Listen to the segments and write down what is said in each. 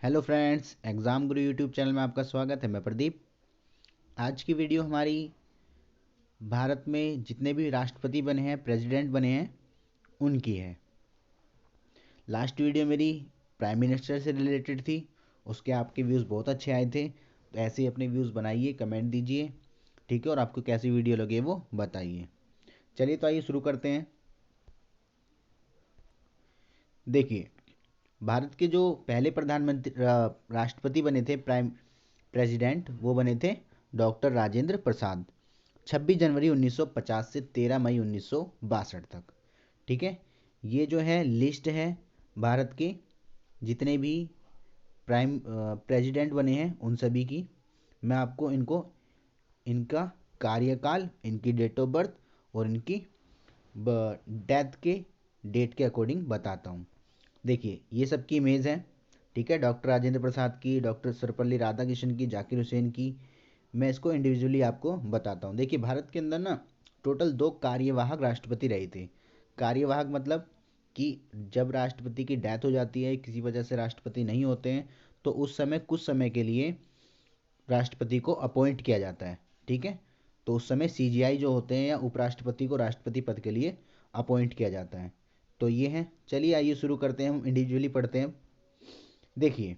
Hello friends, exam गुरु YouTube channel में आपका स्वागत है। मैं प्रदीप। आज की वीडियो हमारी भारत में जितने भी राष्ट्रपति बने हैं, प्रेसिडेंट बने हैं, उनकी है। लास्ट वीडियो मेरी प्राइम मिनिस्टर से रिलेटेड थी। उसके आपके व्यूज़ बहुत अच्छे आए थे, तो ऐसे ही अपने व्यूज़ बनाइए, कमेंट दीजिए, ठीक है। और आपको कैसी वीडियो लगे वो बताइए। चलिए तो आइए शुरू करते हैं। देखिए, भारत के जो पहले प्रधानमंत्री राष्ट्रपति बने थे, प्रेसिडेंट, वो बने थे डॉक्टर राजेंद्र प्रसाद। 26 जनवरी 1950 से 13 मई 1962 तक। ठीक है, ये जो है लिस्ट है भारत के जितने भी प्रेसिडेंट बने हैं उन सभी की। मैं आपको इनका कार्यकाल, इनकी डेट ऑफ बर्थ और इनकी डेथ के डेट के अकॉर्डिंग बताता हूँ। देखिए, ये सब की इमेज है, ठीक है। डॉक्टर राजेंद्र प्रसाद की, डॉक्टर सर्वपल्ली राधाकृष्णन की, जाकिर हुसैन की। मैं इसको इंडिविजुअली आपको बताता हूँ। देखिए, भारत के अंदर ना टोटल 2 कार्यवाहक राष्ट्रपति रहे थे। कार्यवाहक मतलब कि जब राष्ट्रपति की डेथ हो जाती है, किसी वजह से राष्ट्रपति नहीं होते हैं, तो उस समय कुछ समय के लिए राष्ट्रपति को अपॉइंट किया जाता है, ठीक है। तो उस समय सीजीआई जो होते हैं या उपराष्ट्रपति को राष्ट्रपति पद के लिए अपॉइंट किया जाता है। तो ये हैं। चलिए आइए शुरू करते हैं, हम इंडिविजुअली पढ़ते हैं। देखिए,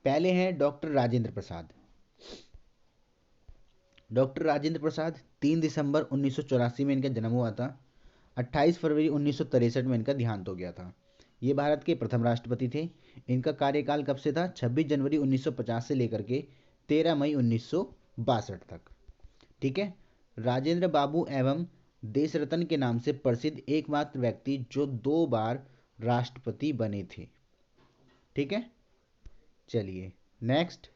पहले हैं डॉक्टर राजेंद्र प्रसाद। डॉक्टर राजेंद्र प्रसाद 3 दिसंबर 1984 में इनका जन्म हुआ था। 28 फरवरी 1963 में इनका देहांत हो गया था। ये भारत के प्रथम राष्ट्रपति थे। इनका कार्यकाल कब से था? 26 जनवरी 1950 से लेकर के 13 मई 1962 तक, ठीक है। राजेंद्र बाबू एवं देश रत्न के नाम से प्रसिद्ध एकमात्र व्यक्ति जो 2 बार राष्ट्रपति बने थे, ठीक है। चलिए नेक्स्ट,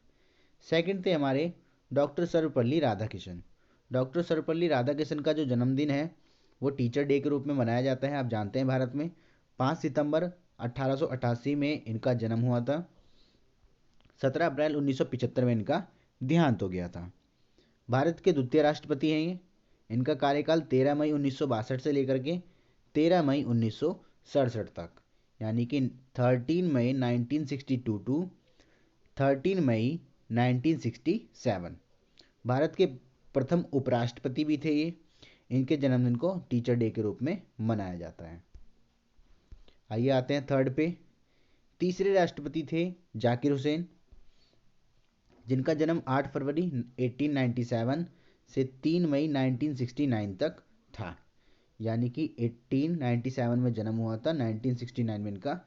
सेकंड थे हमारे डॉक्टर सर्वपल्ली राधाकृष्णन। डॉक्टर सर्वपल्ली राधाकृष्णन का जो जन्मदिन है वो टीचर डे के रूप में मनाया जाता है, आप जानते हैं। भारत में 5 सितंबर 1888 में इनका जन्म हुआ था। 17 अप्रैल 1975 में इनका देहांत हो गया था। भारत के द्वितीय राष्ट्रपति हैं ये। इनका कार्यकाल 13 मई 1962 से लेकर के 13 मई 1967 तक, यानी कि 13 मई 1962 टू 13 मई 1967। भारत के प्रथम उपराष्ट्रपति भी थे ये। इनके जन्मदिन को टीचर डे के रूप में मनाया जाता है। आइए आते हैं थर्ड पे। तीसरे राष्ट्रपति थे जाकिर हुसैन, जिनका जन्म 8 फरवरी 1897 से 3 मई 1969 तक था, यानी कि 1897 में जन्म हुआ था, 1969 में इनका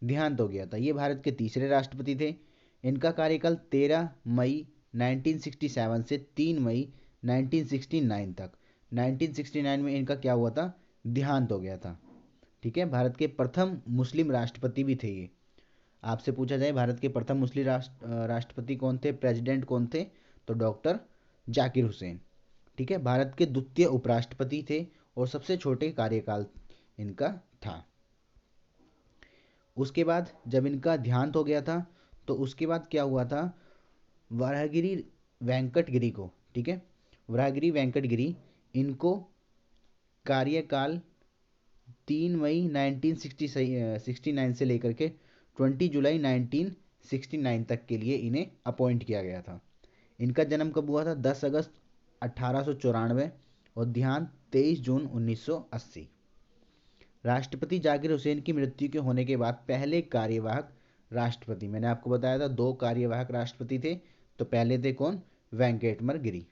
देहांत हो गया था। ये भारत के तीसरे राष्ट्रपति थे। इनका कार्यकाल 13 मई 1967 से 3 मई 1969 तक। 1969 में इनका क्या हुआ था? देहांत हो गया था, ठीक है। भारत के प्रथम मुस्लिम राष्ट्रपति भी थे ये। आपसे पूछा जाए भारत के प्रथम मुस्लिम राष्ट्रपति कौन थे, प्रेसिडेंट कौन थे, तो डॉक्टर जाकिर हुसैन, ठीक है। भारत के द्वितीय उपराष्ट्रपति थे और सबसे छोटे कार्यकाल इनका था। उसके बाद जब इनका देहांत हो गया था तो उसके बाद क्या हुआ था? वराहगिरी वेंकट गिरी को, ठीक है, वराहगिरी वेंकट गिरी, इनको कार्यकाल 3 मई 1969 से लेकर के 20 जुलाई 1969 तक के लिए इन्हें अपॉइंट किया गया था। इनका जन्म कब हुआ था? 10 अगस्त 1894 और देहांत 23 जून 1980। राष्ट्रपति जाकिर हुसैन की मृत्यु के होने के बाद पहले कार्यवाहक राष्ट्रपति, मैंने आपको बताया था 2 कार्यवाहक राष्ट्रपति थे, तो पहले थे कौन? वेंकटेमर गिरी।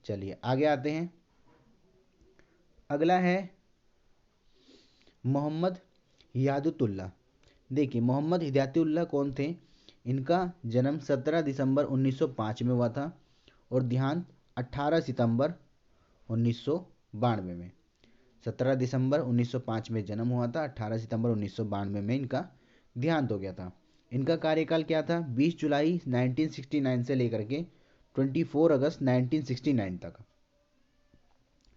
चलिए आगे आते हैं। अगला है मोहम्मद हिदायतुल्लाह। देखिए, मोहम्मद हिदायतुल्लाह कौन थे? इनका जन्म 17 दिसंबर 1905 में हुआ था और देहांत 18 सितंबर 1992 में। 17 दिसंबर 1905 में जन्म हुआ था, 18 सितंबर 1992 में इनका देहांत हो गया था। इनका कार्यकाल क्या था? 20 जुलाई 1969 से लेकर के 24 अगस्त 1969 तक,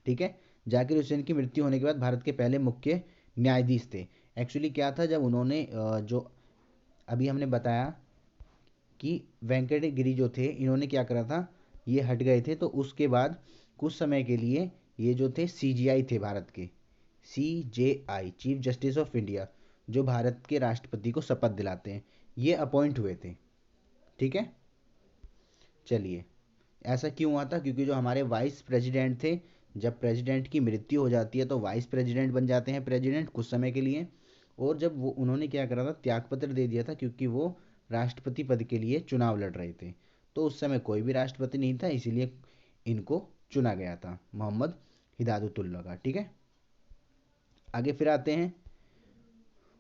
ठीक है। जाकिर हुसैन की मृत्यु होने के बाद भारत के पहले मुख्य न्यायाधीश थे। एक्चुअली क्या था, जब उन्होंने जो अभी हमने बताया कि वेंकट गिरी जो थे, इन्होंने क्या करा था, ये हट गए थे, तो उसके बाद कुछ समय के लिए ये जो थे सीजीआई थे भारत के, CJI, chief justice of India, जो भारत के राष्ट्रपति को शपथ दिलाते हैं, ये अपॉइंट हुए थे। ठीक है, चलिए, ऐसा क्यों हुआ था? क्योंकि जो हमारे वाइस प्रेसिडेंट थे, जब प्रेसिडेंट की मृत्यु हो जाती है तो वाइस प्रेसिडेंट बन जाते हैं प्रेसिडेंट कुछ समय के लिए। और जब वो उन्होंने क्या करा था, त्यागपत्र दे दिया था, क्योंकि वो राष्ट्रपति पद के लिए चुनाव लड़ रहे थे। तो उस समय कोई भी राष्ट्रपति नहीं था, इसीलिए इनको चुना गया था, मोहम्मद हिदायतुल्लाह का। ठीक है, आगे फिर आते हैं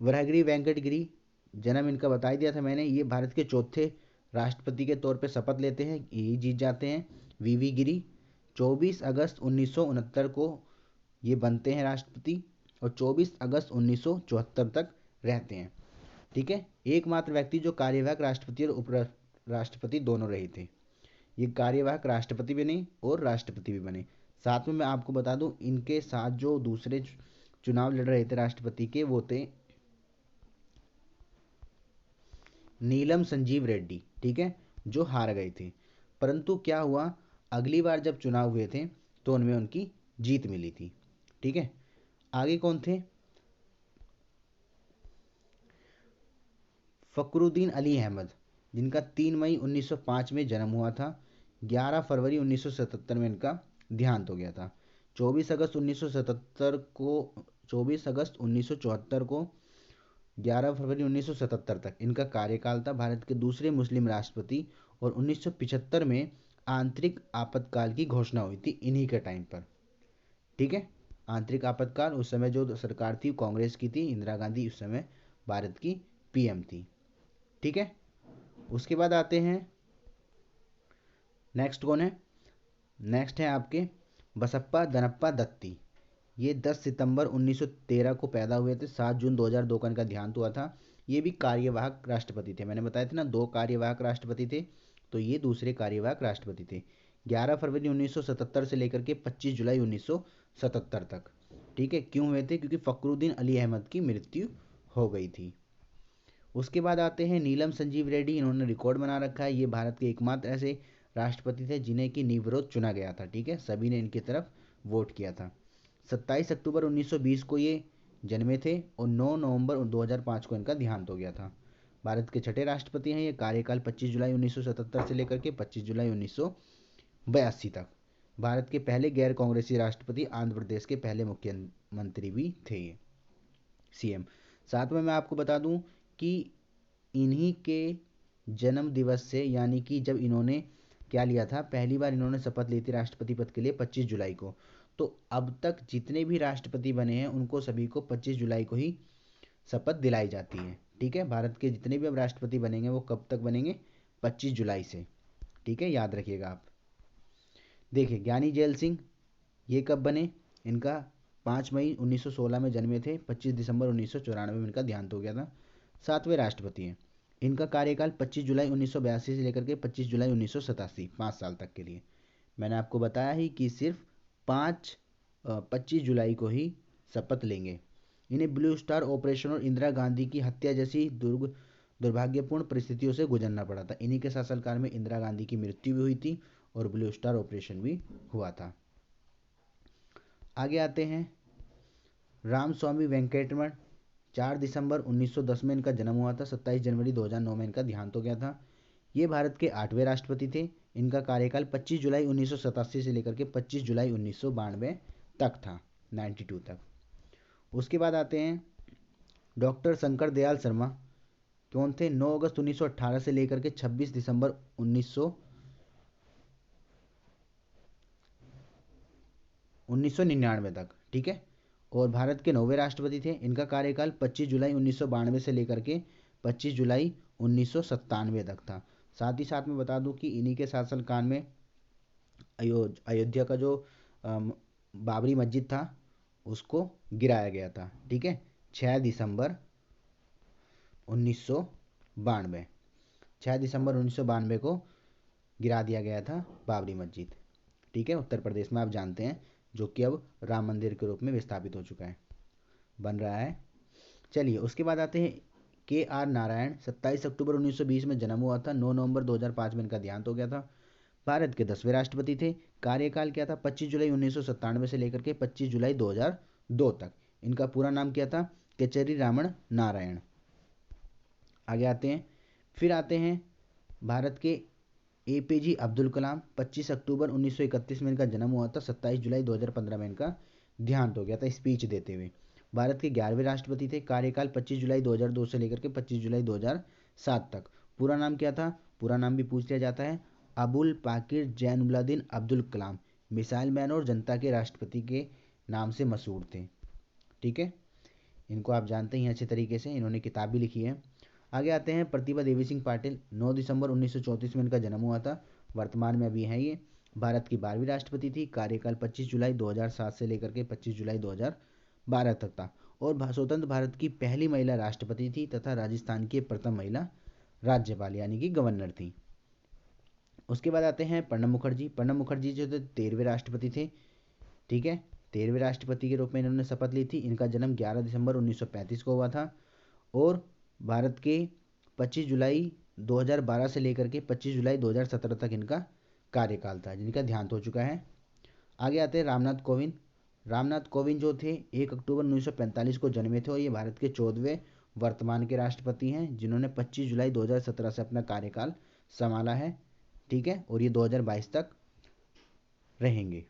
वराहगिरी वेंकट गिरी। जन्म इनका बता ही दिया था मैंने। ये भारत के चौथे राष्ट्रपति के तौर पे शपथ लेते हैं, यही जीत जाते हैं। वीवी गिरी 24 अगस्त 1969 को ये बनते हैं राष्ट्रपति और 24 अगस्त 1974 तक रहते हैं। ठीक है, एकमात्र व्यक्ति जो कार्यवाहक राष्ट्रपति और उप राष्ट्रपति दोनों रहे थे। ये कार्यवाहक राष्ट्रपति भी बने और राष्ट्रपति भी बने। साथ में मैं आपको बता दूं, इनके साथ जो दूसरे चुनाव लड़ रहे थे राष्ट्रपति के, वो थे नीलम संजीव रेड्डी। ठीक है, जो हार गए थे। परंतु क्या हुआ, अगली बार जब चुनाव हुए थे तो उनमें उनकी जीत मिली थी। ठीक है, आगे कौन थे? फखरुद्दीन अली अहमद, जिनका 3 मई 1905 में जन्म हुआ था। 11 फरवरी 1977 में इनका देहांत हो गया था। 24 अगस्त 1977 को 24 अगस्त 1974 को 11 फरवरी 1977 तक इनका कार्यकाल था। भारत के दूसरे मुस्लिम राष्ट्रपति। और 1975 में आंतरिक आपातकाल की घोषणा हुई थी इन्हीं के टाइम पर। ठीक है, आंतरिक आपातकाल, उस समय जो सरकार थी कांग्रेस की थी, इंदिरा गांधी उस समय भारत की पीएम थी। ठीक है, उसके बाद आते हैं नेक्स्ट कौन है? नेक्स्ट है आपके बसप्पा दनप्पा दत्ती। ये 10 सितंबर 1913 को पैदा हुए थे। 7 जून 2002 का इनका देहांत हुआ था। ये भी कार्यवाहक राष्ट्रपति थे। मैंने बताया था ना, 2 कार्यवाहक राष्ट्रपति थे, तो ये दूसरे कार्यवाहक राष्ट्रपति थे। 11 फरवरी 1977 से लेकर के 25 जुलाई 1977 तक। ठीक है, क्यों हुए थे? क्योंकि फखरुद्दीन अली अहमद की मृत्यु हो गई थी। उसके बाद आते हैं नीलम संजीव रेड्डी। इन्होंने रिकॉर्ड बना रखा है, ये भारत के एकमात्र ऐसे राष्ट्रपति थे जिन्हें की निर्विरोध चुना गया था। ठीक है, सभी ने इनकी तरफ वोट किया था। 27 अक्टूबर 1920 को ये जन्मे थे और 9 नवंबर 2005 को इनका देहांत हो गया था। भारत के छठे राष्ट्रपति हैं ये। कार्यकाल 25 जुलाई 1977 से लेकर के 25 जुलाई 1982 तक। भारत के पहले गैर कांग्रेसी राष्ट्रपति, आंध्र प्रदेश के पहले मुख्यमंत्री भी थे ये, सीएम। साथ में मैं आपको बता दूं कि इन्हीं के जन्म दिवस से, यानी कि जब इन्होंने क्या लिया था, पहली बार इन्होंने शपथ ली थी राष्ट्रपति पद के लिए 25 जुलाई को। तो अब तक जितने भी राष्ट्रपति बने हैं उनको सभी को 25 जुलाई को ही शपथ दिलाई जाती है। ठीक है, भारत के जितने भी अब राष्ट्रपति बनेंगे वो कब तक बनेंगे? 25 जुलाई से। ठीक है, याद रखिएगा आप। देखिए, ज्ञानी जैल सिंह ये कब बने? इनका 5 मई 1916 में जन्मे थे। 25 दिसंबर 1994 में इनका देहांत हो गया था। 7वें राष्ट्रपति हैं। इनका कार्यकाल 25 जुलाई 1982 से लेकर के 25 जुलाई 1987, 5 साल तक के लिए। मैंने आपको बताया ही कि सिर्फ 25 जुलाई को ही शपथ लेंगे। इन्हें ब्लू स्टार ऑपरेशन और इंदिरा गांधी की हत्या जैसी दुर्भाग्यपूर्ण परिस्थितियों से गुजरना पड़ा था। इन्हीं के शासनकाल में इंदिरा गांधी की मृत्यु भी हुई थी और ब्लू स्टार ऑपरेशन भी हुआ था। आगे आते हैं रामस्वामी वेंकटरमण। 4 दिसंबर 1910 में इनका जन्म हुआ था। 27 जनवरी 2009 में इनका देहांत हो गया था। ये भारत के 8वें राष्ट्रपति थे। इनका कार्यकाल 25 जुलाई 1987 से लेकर के 25 जुलाई 1992 तक था, 92 तक। उसके बाद आते हैं डॉक्टर शंकर दयाल शर्मा। कौन थे? 9 अगस्त 1918 से लेकर के 26 दिसंबर 1999 तक। ठीक है, और भारत के 9वें राष्ट्रपति थे। इनका कार्यकाल 25 जुलाई 1992 से लेकर के 25 जुलाई 1997 तक था। साथ ही साथ में बता दूं कि इन्हीं के शासनकाल में अयोध्या का जो बाबरी मस्जिद था उसको गिराया गया था। ठीक है, 6 दिसंबर 1992, 6 दिसंबर 1992 को गिरा दिया गया था बाबरी मस्जिद। ठीक है, उत्तर प्रदेश में आप जानते हैं, जो कि अब राम मंदिर के रूप में विस्थापित हो चुका है, बन रहा है। चलिए, उसके बाद आते हैं के आर नारायण। 27 अक्टूबर 1920 में जन्म हुआ था। 9 नवंबर 2005 में इनका देहांत हो गया था। भारत के 10वें राष्ट्रपति थे। कार्यकाल क्या था? 25 जुलाई 1997 से लेकर के 25 जुलाई 2002 तक। इनका पूरा नाम क्या था? केचरी रामन नारायण। आगे आते हैं फिर आते हैं भारत के APJ अब्दुल कलाम। 25 अक्टूबर 1931 में इनका जन्म हुआ था। 27 जुलाई 2015 में इनका देहांत हो गया था स्पीच देते हुए। भारत के 11वें राष्ट्रपति थे। कार्यकाल 25 जुलाई 2002 से लेकर के 25 जुलाई 2007 तक। पूरा नाम क्या था? पूरा नाम भी पूछ लिया जाता है। अबुल पाकिर जैनुलाब्दीन अब्दुल कलाम, मिसाइल मैन और जनता के राष्ट्रपति के नाम से मशहूर थे। ठीक है, इनको आप जानते ही हैं अच्छे तरीके से, इन्होंने किताब भी लिखी है। आगे आते हैं प्रतिभा देवी सिंह पाटिल। 9 दिसंबर 1934 में इनका जन्म हुआ था। वर्तमान में अभी हैं ये। भारत की 12वीं राष्ट्रपति थी। कार्यकाल 25 जुलाई 2007 से लेकर के 25 जुलाई 2012 तक था। और स्वतंत्र भारत की पहली महिला राष्ट्रपति थी तथा राजस्थान की प्रथम महिला राज्यपाल यानी कि गवर्नर थी। उसके बाद आते हैं प्रणब मुखर्जी। प्रणब मुखर्जी जो थे 13वें राष्ट्रपति थे। ठीक है, 13वें राष्ट्रपति के रूप में इन्होंने शपथ ली थी। इनका जन्म 11 दिसंबर 1935 को हुआ था। और भारत के 25 जुलाई 2012 से लेकर के 25 जुलाई 2017 तक इनका कार्यकाल था, जिनका देहांत हो चुका है। आगे आते हैं रामनाथ कोविंद। रामनाथ कोविंद जो थे 1 अक्टूबर 1945 को जन्मे थे और ये भारत के 14वें वर्तमान के राष्ट्रपति हैं, जिन्होंने 25 जुलाई 2017 से अपना कार्यकाल संभाला है। ठीक है, और ये 2022 तक रहेंगे।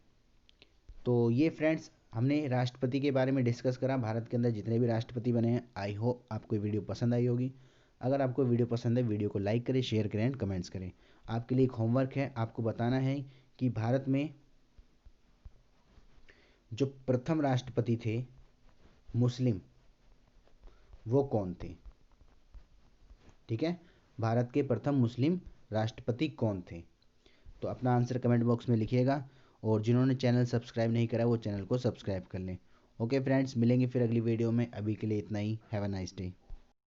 तो ये फ्रेंड्स हमने राष्ट्रपति के बारे में डिस्कस करा, भारत के अंदर जितने भी राष्ट्रपति बने हैं। आई होप आपको वीडियो पसंद आई होगी। अगर आपको वीडियो पसंद है, वीडियो को लाइक करें, शेयर करें एंड कमेंट्स करें। आपके लिए एक होमवर्क है, आपको बताना है कि भारत में जो प्रथम राष्ट्रपति थे मुस्लिम, वो कौन थे। ठीक है, भारत के प्रथम मुस्लिम राष्ट्रपति कौन थे। तो अपना आंसर कमेंट बॉक्स में लिखिएगा। और जिन्होंने चैनल सब्सक्राइब नहीं करा वो चैनल को सब्सक्राइब कर लें। ओके फ्रेंड्स, मिलेंगे फिर अगली वीडियो में। अभी के लिए इतना ही। Have a nice day.